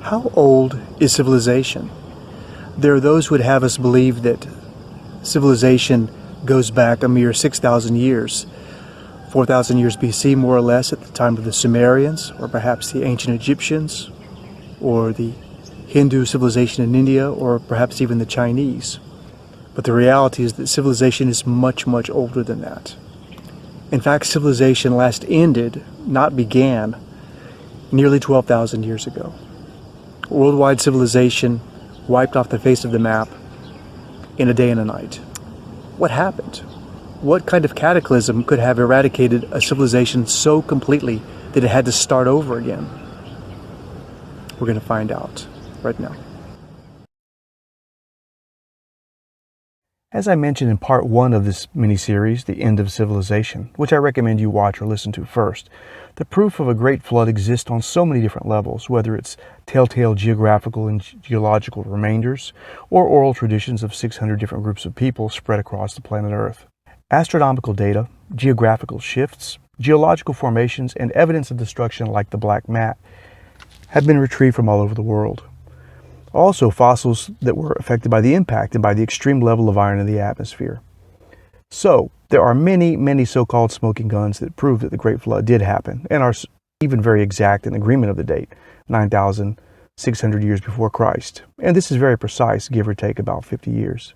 How old is civilization? There are those who would have us believe that civilization goes back a mere 6,000 years, 4,000 years BC more or less, at the time of the Sumerians, or perhaps the ancient Egyptians, or the Hindu civilization in India, or perhaps even the Chinese. But the reality is that civilization is much, much older than that. In fact, civilization last ended, not began, nearly 12,000 years ago. Worldwide civilization wiped off the face of the map in a day and a night. What happened? What kind of cataclysm could have eradicated a civilization so completely that it had to start over again? We're going to find out right now. As I mentioned in part 1 of this mini-series, The End of Civilization, which I recommend you watch or listen to first, the proof of a great flood exists on so many different levels, whether it's telltale geographical and geological remainders, or oral traditions of 600 different groups of people spread across the planet Earth. Astronomical data, geographical shifts, geological formations, and evidence of destruction like the black mat have been retrieved from all over the world. Also, fossils that were affected by the impact and by the extreme level of iron in the atmosphere. So, there are many, many so-called smoking guns that prove that the Great Flood did happen, and are even very exact in agreement of the date, 9,600 years before Christ. And this is very precise, give or take about 50 years.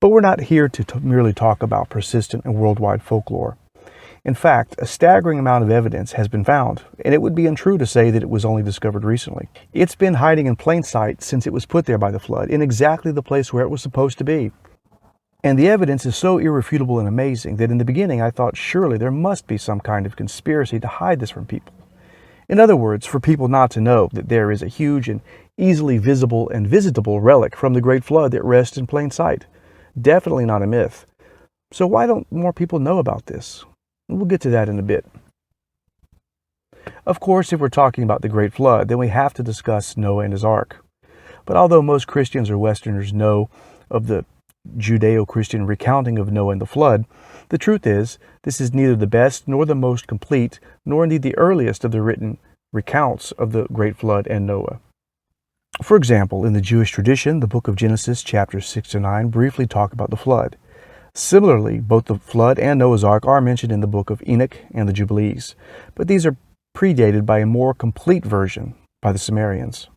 But we're not here to merely talk about persistent and worldwide folklore. In fact, a staggering amount of evidence has been found, and it would be untrue to say that it was only discovered recently. It's been hiding in plain sight since it was put there by the flood, in exactly the place where it was supposed to be. And the evidence is so irrefutable and amazing that in the beginning I thought surely there must be some kind of conspiracy to hide this from people. In other words, for people not to know that there is a huge and easily visible and visitable relic from the Great Flood that rests in plain sight. Definitely not a myth. So why don't more people know about this? We'll get to that in a bit. Of course, if we're talking about the Great Flood, then we have to discuss Noah and his ark. But although most Christians or Westerners know of the Judeo-Christian recounting of Noah and the flood, the truth is, this is neither the best nor the most complete, nor indeed the earliest of the written recounts of the Great Flood and Noah. For example, in the Jewish tradition, the book of Genesis, chapters 6 to 9, briefly talk about the flood. Similarly, both the flood and Noah's Ark are mentioned in the book of Enoch and the Jubilees, but these are predated by a more complete version by the Sumerians.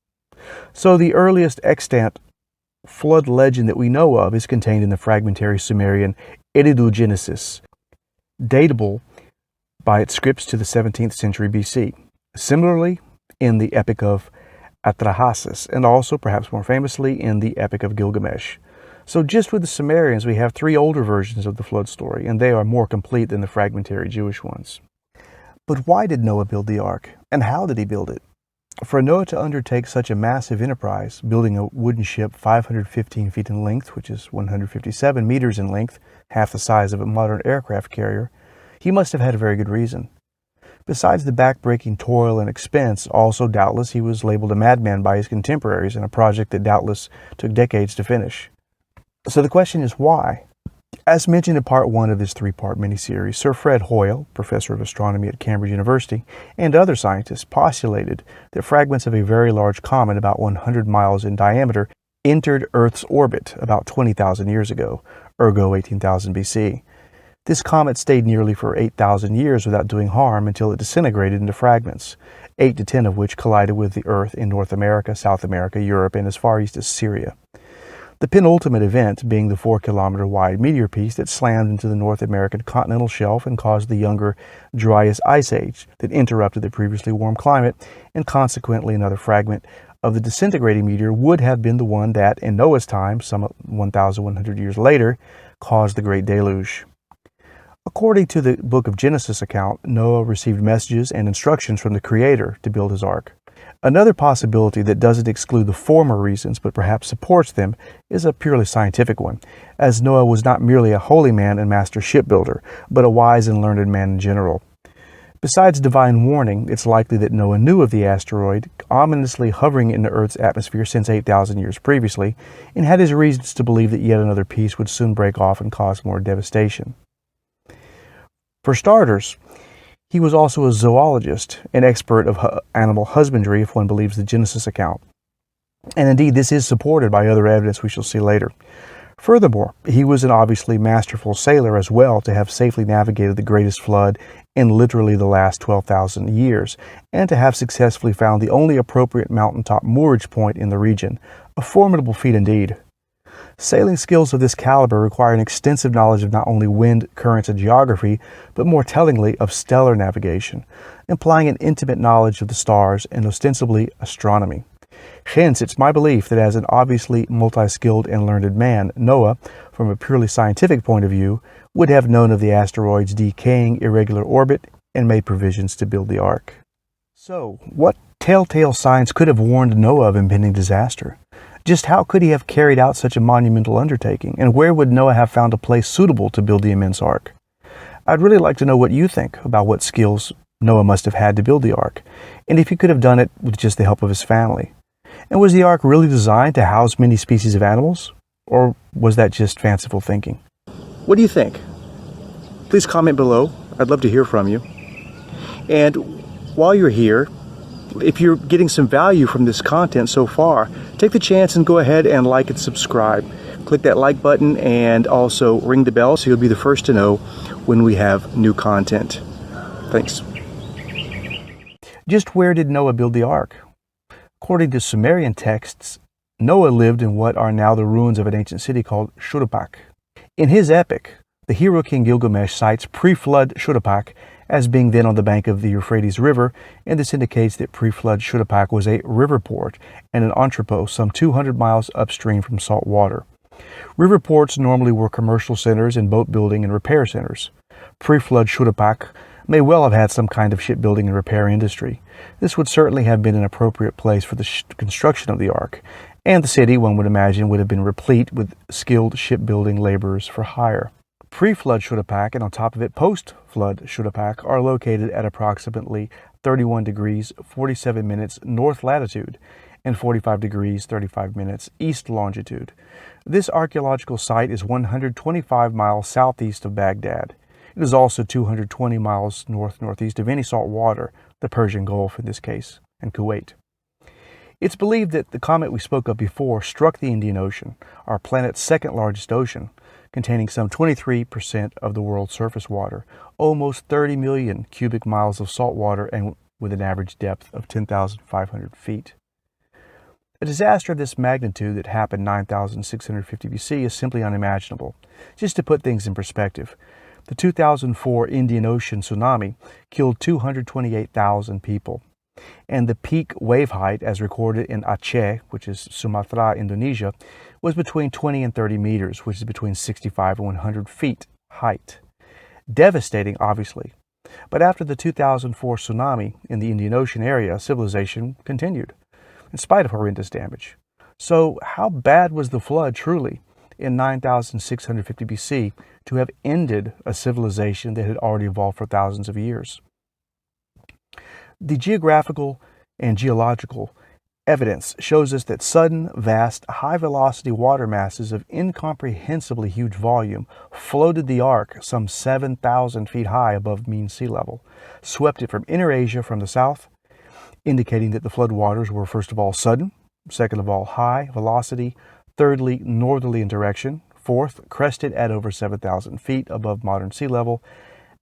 So the earliest extant flood legend that we know of is contained in the fragmentary Sumerian Genesis, datable by its scripts to the 17th century BC. Similarly, in the Epic of Atrahasis, and also, perhaps more famously, in the Epic of Gilgamesh. So just with the Sumerians, we have 3 older versions of the flood story, and they are more complete than the fragmentary Jewish ones. But why did Noah build the ark, and how did he build it? For Noah to undertake such a massive enterprise, building a wooden ship 515 feet in length, which is 157 meters in length, half the size of a modern aircraft carrier, he must have had a very good reason. Besides the back-breaking toil and expense, also doubtless he was labeled a madman by his contemporaries in a project that doubtless took decades to finish. So the question is why? As mentioned in part 1 of this 3-part miniseries, Sir Fred Hoyle, professor of astronomy at Cambridge University, and other scientists postulated that fragments of a very large comet about 100 miles in diameter entered Earth's orbit about 20,000 years ago, ergo 18,000 BC. This comet stayed nearly for 8,000 years without doing harm until it disintegrated into fragments, 8 to 10 of which collided with the Earth in North America, South America, Europe, and as far east as Syria. The penultimate event being the 4-kilometer wide meteor piece that slammed into the North American continental shelf and caused the younger Dryas Ice Age that interrupted the previously warm climate, and consequently another fragment of the disintegrating meteor would have been the one that, in Noah's time, some 1,100 years later, caused the Great Deluge. According to the book of Genesis account, Noah received messages and instructions from the Creator to build his ark. Another possibility that doesn't exclude the former reasons, but perhaps supports them, is a purely scientific one, as Noah was not merely a holy man and master shipbuilder, but a wise and learned man in general. Besides divine warning, it's likely that Noah knew of the asteroid ominously hovering in the Earth's atmosphere since 8,000 years previously, and had his reasons to believe that yet another piece would soon break off and cause more devastation. For starters, He was also a zoologist, an expert of animal husbandry, if one believes the Genesis account. And indeed, this is supported by other evidence we shall see later. Furthermore, he was an obviously masterful sailor as well to have safely navigated the greatest flood in literally the last 12,000 years, and to have successfully found the only appropriate mountaintop moorage point in the region. A formidable feat indeed. Sailing skills of this caliber require an extensive knowledge of not only wind, currents, and geography, but more tellingly of stellar navigation, implying an intimate knowledge of the stars and ostensibly astronomy. Hence, it's my belief that as an obviously multi-skilled and learned man, Noah, from a purely scientific point of view, would have known of the asteroid's decaying irregular orbit and made provisions to build the ark. So, what telltale signs could have warned Noah of impending disaster? Just how could he have carried out such a monumental undertaking, and where would Noah have found a place suitable to build the immense ark? I'd really like to know what you think about what skills Noah must have had to build the ark, and if he could have done it with just the help of his family. And was the ark really designed to house many species of animals? Or was that just fanciful thinking? What do you think? Please comment below. I'd love to hear from you. And while you're here, if you're getting some value from this content so far, take the chance and go ahead and like and subscribe. Click that like button and also ring the bell so you'll be the first to know when we have new content. Thanks. Just where did Noah build the ark? According to Sumerian texts, Noah lived in what are now the ruins of an ancient city called Shuruppak. In his epic, the hero king Gilgamesh cites pre-flood Shuruppak as being then on the bank of the Euphrates River, and this indicates that pre-flood Shuruppak was a river port and an entrepot some 200 miles upstream from salt water. River ports normally were commercial centers and boat building and repair centers. Pre-flood Shuruppak may well have had some kind of shipbuilding and repair industry. This would certainly have been an appropriate place for the construction of the ark, and the city, one would imagine, would have been replete with skilled shipbuilding laborers for hire. Pre-flood Shuruppak and on top of it post-flood Shuruppak are located at approximately 31 degrees 47 minutes north latitude and 45 degrees 35 minutes east longitude. This archaeological site is 125 miles southeast of Baghdad. It is also 220 miles north-northeast of any salt water, the Persian Gulf in this case, and Kuwait. It's believed that the comet we spoke of before struck the Indian Ocean, our planet's second largest ocean, containing some 23% of the world's surface water, almost 30 million cubic miles of salt water, and with an average depth of 10,500 feet. A disaster of this magnitude that happened 9,650 BC is simply unimaginable. Just to put things in perspective, the 2004 Indian Ocean tsunami killed 228,000 people, and the peak wave height, as recorded in Aceh, which is Sumatra, Indonesia, was between 20 and 30 meters, which is between 65 and 100 feet height. Devastating, obviously. But after the 2004 tsunami in the Indian Ocean area, civilization continued, in spite of horrendous damage. So how bad was the flood truly in 9,650 BC to have ended a civilization that had already evolved for thousands of years? The geographical and geological evidence shows us that sudden, vast, high-velocity water masses of incomprehensibly huge volume floated the ark some 7,000 feet high above mean sea level, swept it from inner Asia from the south, indicating that the flood waters were first of all sudden, second of all high velocity, thirdly northerly in direction, fourth crested at over 7,000 feet above modern sea level,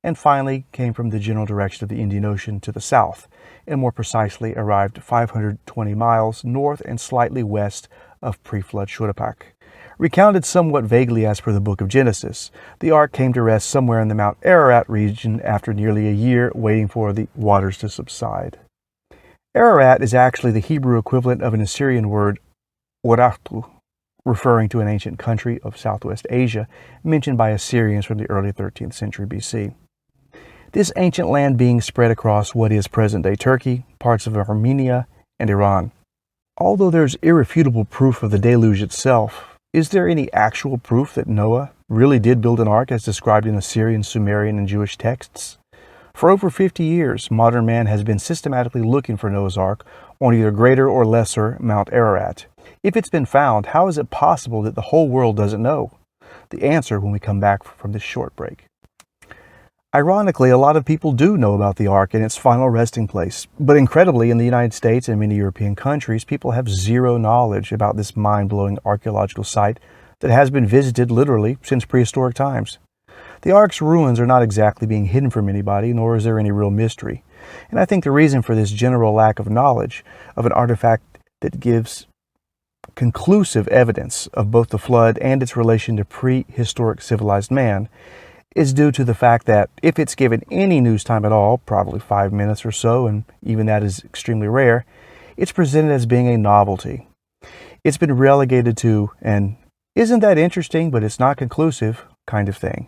and finally came from the general direction of the Indian Ocean to the south, and more precisely arrived 520 miles north and slightly west of pre-flood Shuruppak. Recounted somewhat vaguely as per the book of Genesis, the ark came to rest somewhere in the Mount Ararat region after nearly a year waiting for the waters to subside. Ararat is actually the Hebrew equivalent of an Assyrian word, Urartu, referring to an ancient country of Southwest Asia mentioned by Assyrians from the early 13th century BC. This ancient land being spread across what is present-day Turkey, parts of Armenia, and Iran. Although there's irrefutable proof of the deluge itself, is there any actual proof that Noah really did build an ark as described in Assyrian, Sumerian, and Jewish texts? For over 50 years, modern man has been systematically looking for Noah's ark on either greater or lesser Mount Ararat. If it's been found, how is it possible that the whole world doesn't know? The answer when we come back from this short break. Ironically, a lot of people do know about the Ark and its final resting place, but incredibly, in the United States and many European countries, people have zero knowledge about this mind-blowing archaeological site that has been visited literally since prehistoric times. The Ark's ruins are not exactly being hidden from anybody, nor is there any real mystery. And I think the reason for this general lack of knowledge of an artifact that gives conclusive evidence of both the flood and its relation to prehistoric civilized man is due to the fact that if it's given any news time at all, probably 5 minutes or so, and even that is extremely rare, it's presented as being a novelty. It's been relegated to an "isn't that interesting, but it's not conclusive" kind of thing.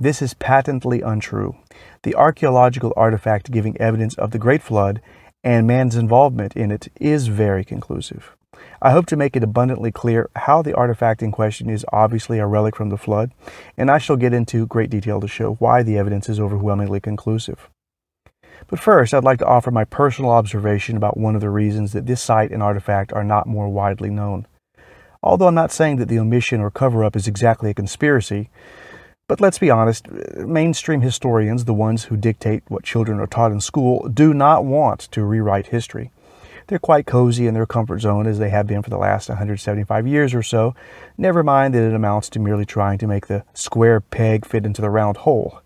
This is patently untrue. The archaeological artifact giving evidence of the Great Flood and man's involvement in it is very conclusive. I hope to make it abundantly clear how the artifact in question is obviously a relic from the flood, and I shall get into great detail to show why the evidence is overwhelmingly conclusive. But first, I'd like to offer my personal observation about one of the reasons that this site and artifact are not more widely known. Although I'm not saying that the omission or cover-up is exactly a conspiracy, but let's be honest, mainstream historians, the ones who dictate what children are taught in school, do not want to rewrite history. They're quite cozy in their comfort zone as they have been for the last 175 years or so, never mind that it amounts to merely trying to make the square peg fit into the round hole.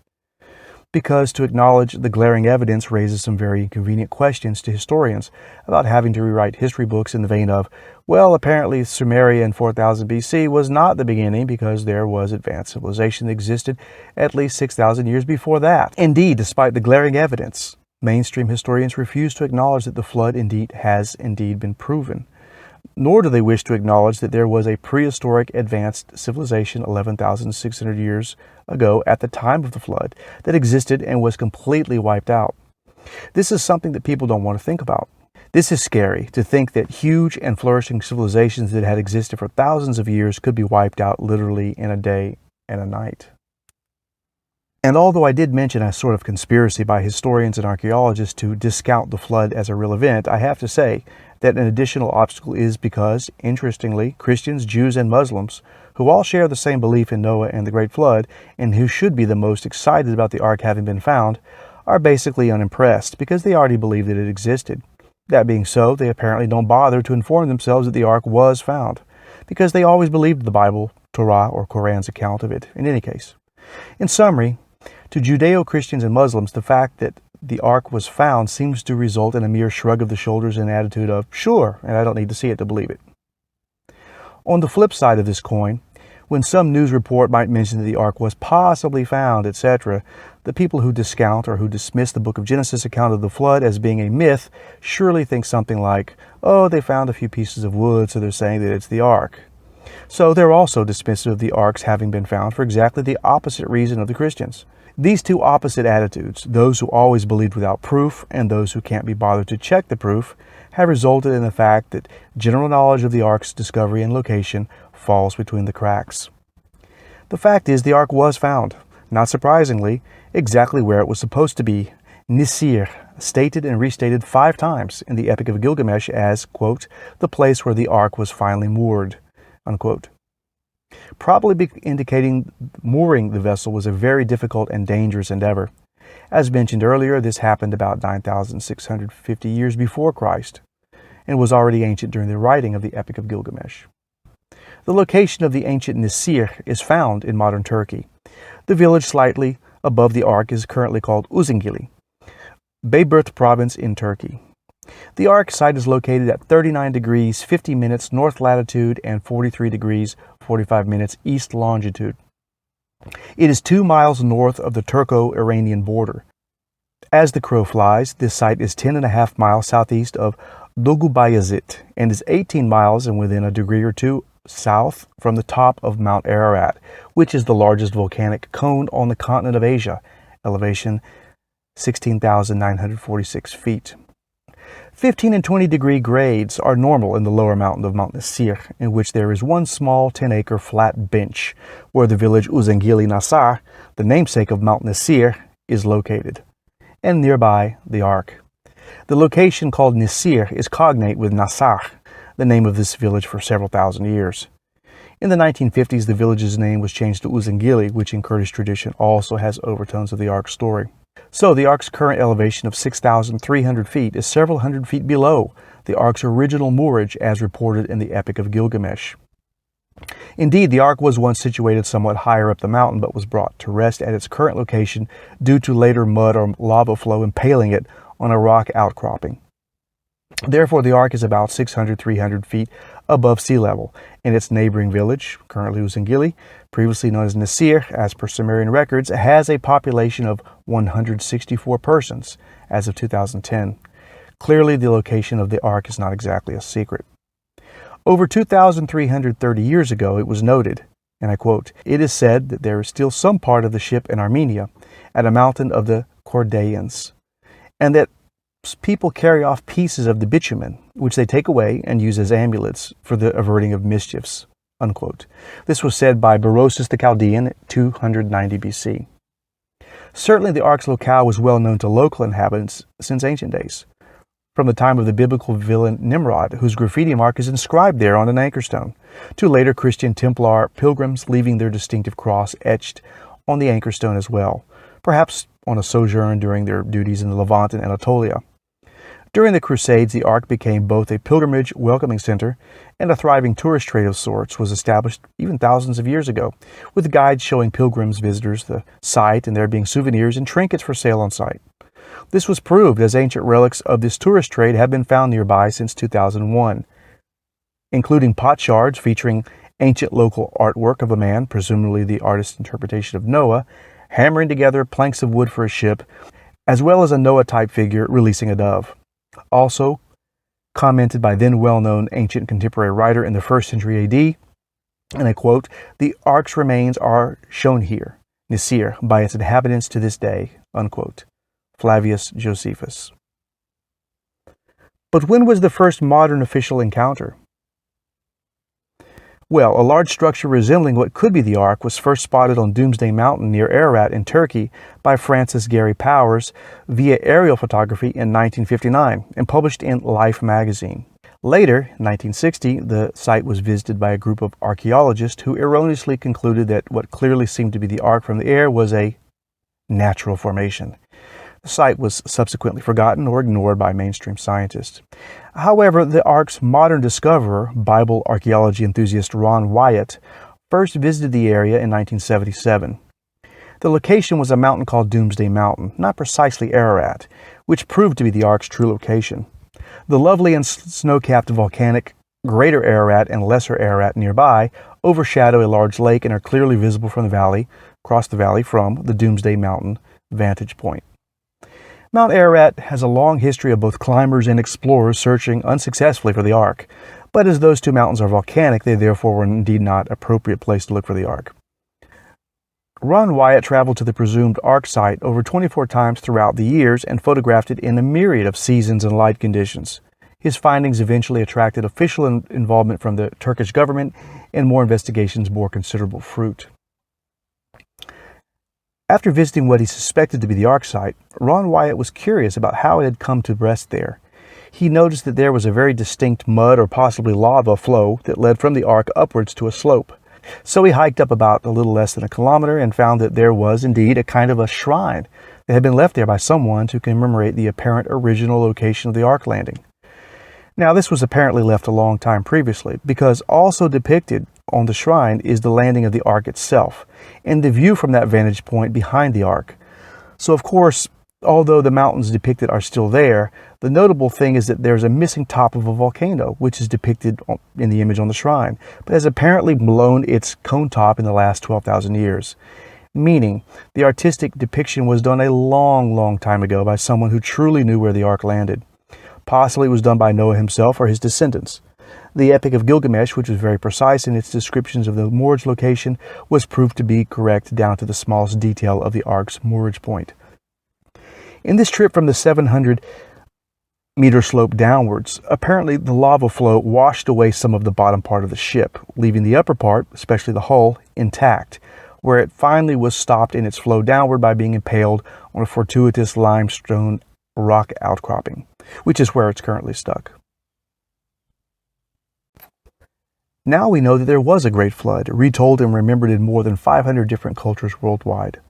Because to acknowledge the glaring evidence raises some very inconvenient questions to historians about having to rewrite history books in the vein of, well, apparently Sumeria in 4000 BC was not the beginning because there was advanced civilization that existed at least 6,000 years before that. Indeed, despite the glaring evidence, mainstream historians refuse to acknowledge that the flood has indeed been proven. Nor do they wish to acknowledge that there was a prehistoric advanced civilization 11,600 years ago at the time of the flood that existed and was completely wiped out. This is something that people don't want to think about. This is scary, to think that huge and flourishing civilizations that had existed for thousands of years could be wiped out literally in a day and a night. And although I did mention a sort of conspiracy by historians and archaeologists to discount the flood as a real event, I have to say that an additional obstacle is because, interestingly, Christians, Jews, and Muslims, who all share the same belief in Noah and the Great Flood, and who should be the most excited about the Ark having been found, are basically unimpressed because they already believe that it existed. That being so, they apparently don't bother to inform themselves that the Ark was found, because they always believed the Bible, Torah, or Quran's account of it, in any case. In summary, to Judeo-Christians and Muslims, the fact that the Ark was found seems to result in a mere shrug of the shoulders and attitude of, sure, and I don't need to see it to believe it. On the flip side of this coin, when some news report might mention that the Ark was possibly found, etc., the people who discount or who dismiss the book of Genesis account of the flood as being a myth surely think something like, oh, they found a few pieces of wood, so they're saying that it's the Ark. So they're also dismissive of the Arks having been found for exactly the opposite reason of the Christians. These two opposite attitudes, those who always believed without proof and those who can't be bothered to check the proof, have resulted in the fact that general knowledge of the Ark's discovery and location falls between the cracks. The fact is the Ark was found, not surprisingly, exactly where it was supposed to be, Nisir, stated and restated 5 times in the Epic of Gilgamesh as, quote, the place where the Ark was finally moored, unquote. Probably indicating mooring the vessel was a very difficult and dangerous endeavor. As mentioned earlier, this happened about 9,650 years before Christ, and was already ancient during the writing of the Epic of Gilgamesh. The location of the ancient Nisir is found in modern Turkey. The village slightly above the Ark is currently called Uzungili, Bayburt province in Turkey. The Ark site is located at 39 degrees 50 minutes north latitude and 43 degrees 45 minutes east longitude. It is 2 miles north of the Turco-Iranian border. As the crow flies, this site is 10.5 miles southeast of Doğubayazıt and is 18 miles and within a degree or two south from the top of Mount Ararat, which is the largest volcanic cone on the continent of Asia, elevation 16,946 feet. 15 and 20 degree grades are normal in the lower mountain of Mount Nisir, in which there is one small 10-acre flat bench where the village Uzungili Nasar, the namesake of Mount Nisir, is located, and nearby the Ark. The location called Nisir is cognate with Nasar, the name of this village for several thousand years. In the 1950s, the village's name was changed to Uzungili, which in Kurdish tradition also has overtones of the Ark's story. So the Ark's current elevation of 6,300 feet is several hundred feet below the Ark's original moorage as reported in the Epic of Gilgamesh. Indeed, the Ark was once situated somewhat higher up the mountain, but was brought to rest at its current location due to later mud or lava flow impaling it on a rock outcropping. Therefore, the Ark is about 300 feet above sea level, and its neighboring village, currently Uzungili, previously known as Nisir, as per Sumerian records, has a population of 164 persons as of 2010. Clearly, the location of the Ark is not exactly a secret. Over 2,330 years ago, it was noted, and I quote, "It is said that there is still some part of the ship in Armenia, at a mountain of the Chordaeans, and that people carry off pieces of the bitumen, which they take away and use as amulets for the averting of mischiefs." Unquote. This was said by Berosus the Chaldean at 290 BC. Certainly the Ark's locale was well known to local inhabitants since ancient days, from the time of the biblical villain Nimrod, whose graffiti mark is inscribed there on an anchor stone, to later Christian Templar pilgrims leaving their distinctive cross etched on the anchor stone as well, perhaps on a sojourn during their duties in the Levant and Anatolia. During the Crusades, the Ark became both a pilgrimage welcoming center and a thriving tourist trade of sorts was established even thousands of years ago, with guides showing pilgrims visitors the site and there being souvenirs and trinkets for sale on site. This was proved as ancient relics of this tourist trade have been found nearby since 2001, including pot shards featuring ancient local artwork of a man, presumably the artist's interpretation of Noah, hammering together planks of wood for a ship, as well as a Noah-type figure releasing a dove. Also, commented by then well-known ancient contemporary writer in the 1st century AD, and I quote, "The Ark's remains are shown here, Nisir, by its inhabitants to this day," unquote. Flavius Josephus. But when was the first modern official encounter? Well, a large structure resembling what could be the Ark was first spotted on Doomsday Mountain near Ararat in Turkey by Francis Gary Powers via aerial photography in 1959 and published in Life magazine. Later, in 1960, the site was visited by a group of archaeologists who erroneously concluded that what clearly seemed to be the Ark from the air was a natural formation. The site was subsequently forgotten or ignored by mainstream scientists. However, the Ark's modern discoverer, Bible archaeology enthusiast Ron Wyatt, first visited the area in 1977. The location was a mountain called Doomsday Mountain, not precisely Ararat, which proved to be the Ark's true location. The lovely and snow-capped volcanic Greater Ararat and Lesser Ararat nearby overshadow a large lake and are clearly visible from the valley, across the valley from the Doomsday Mountain vantage point. Mount Ararat has a long history of both climbers and explorers searching unsuccessfully for the Ark, but as those two mountains are volcanic, they therefore were indeed not an appropriate place to look for the Ark. Ron Wyatt traveled to the presumed Ark site over 24 times throughout the years and photographed it in a myriad of seasons and light conditions. His findings eventually attracted official involvement from the Turkish government, and more investigations bore considerable fruit. After visiting what he suspected to be the Ark site, Ron Wyatt was curious about how it had come to rest there. He noticed that there was a very distinct mud or possibly lava flow that led from the Ark upwards to a slope. So he hiked up about a little less than a kilometer and found that there was indeed a kind of a shrine that had been left there by someone to commemorate the apparent original location of the Ark landing. Now, this was apparently left a long time previously, because also depicted on the shrine is the landing of the Ark itself, and the view from that vantage point behind the Ark. So, of course, although the mountains depicted are still there, the notable thing is that there's a missing top of a volcano, which is depicted in the image on the shrine, but has apparently blown its cone top in the last 12,000 years. Meaning, the artistic depiction was done a long, long time ago by someone who truly knew where the Ark landed. Possibly it was done by Noah himself or his descendants. The Epic of Gilgamesh, which was very precise in its descriptions of the moorage location, was proved to be correct down to the smallest detail of the Ark's moorage point. In this trip from the 700-meter slope downwards, apparently the lava flow washed away some of the bottom part of the ship, leaving the upper part, especially the hull, intact, where it finally was stopped in its flow downward by being impaled on a fortuitous limestone rock outcropping, which is where it's currently stuck. Now we know that there was a great flood, retold and remembered in more than 500 different cultures worldwide.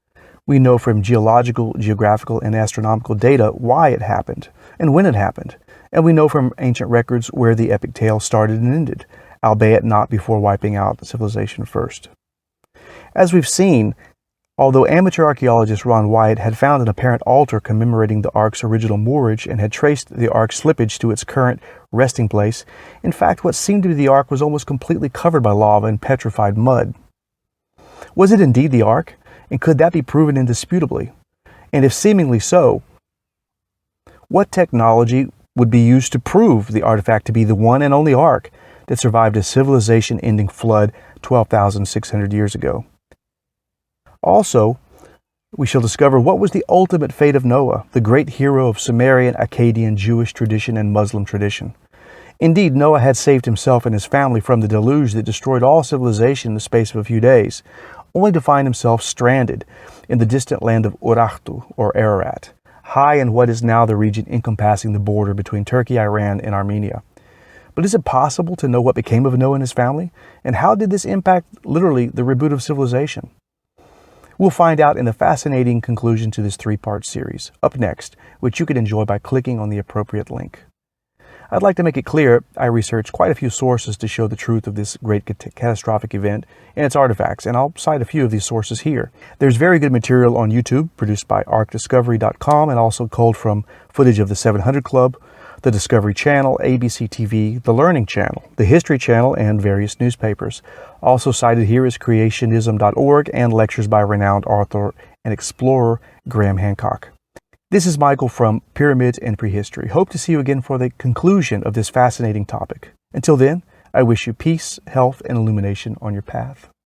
We know from geological, geographical, and astronomical data why it happened and when it happened. And we know from ancient records where the epic tale started and ended, albeit not before wiping out civilization first. As we've seen, although amateur archaeologist Ron Wyatt had found an apparent altar commemorating the Ark's original moorage and had traced the Ark's slippage to its current resting place, in fact what seemed to be the Ark was almost completely covered by lava and petrified mud. Was it indeed the Ark? And could that be proven indisputably? And if seemingly so, what technology would be used to prove the artifact to be the one and only Ark that survived a civilization-ending flood 12,600 years ago? Also, we shall discover what was the ultimate fate of Noah, the great hero of Sumerian, Akkadian, Jewish tradition, and Muslim tradition. Indeed, Noah had saved himself and his family from the deluge that destroyed all civilization in the space of a few days, only to find himself stranded in the distant land of Urartu, or Ararat, high in what is now the region encompassing the border between Turkey, Iran, and Armenia. But is it possible to know what became of Noah and his family? And how did this impact, literally, the reboot of civilization? We'll find out in the fascinating conclusion to this three-part series, up next, which you can enjoy by clicking on the appropriate link. I'd like to make it clear I researched quite a few sources to show the truth of this great catastrophic event and its artifacts, and I'll cite a few of these sources here. There's very good material on YouTube produced by ArkDiscovery.com and also culled from footage of the 700 Club, the Discovery Channel, ABC TV, the Learning Channel, the History Channel, and various newspapers. Also cited here is creationism.org and lectures by renowned author and explorer Graham Hancock. This is Michael from Pyramids and Prehistory. Hope to see you again for the conclusion of this fascinating topic. Until then, I wish you peace, health, and illumination on your path.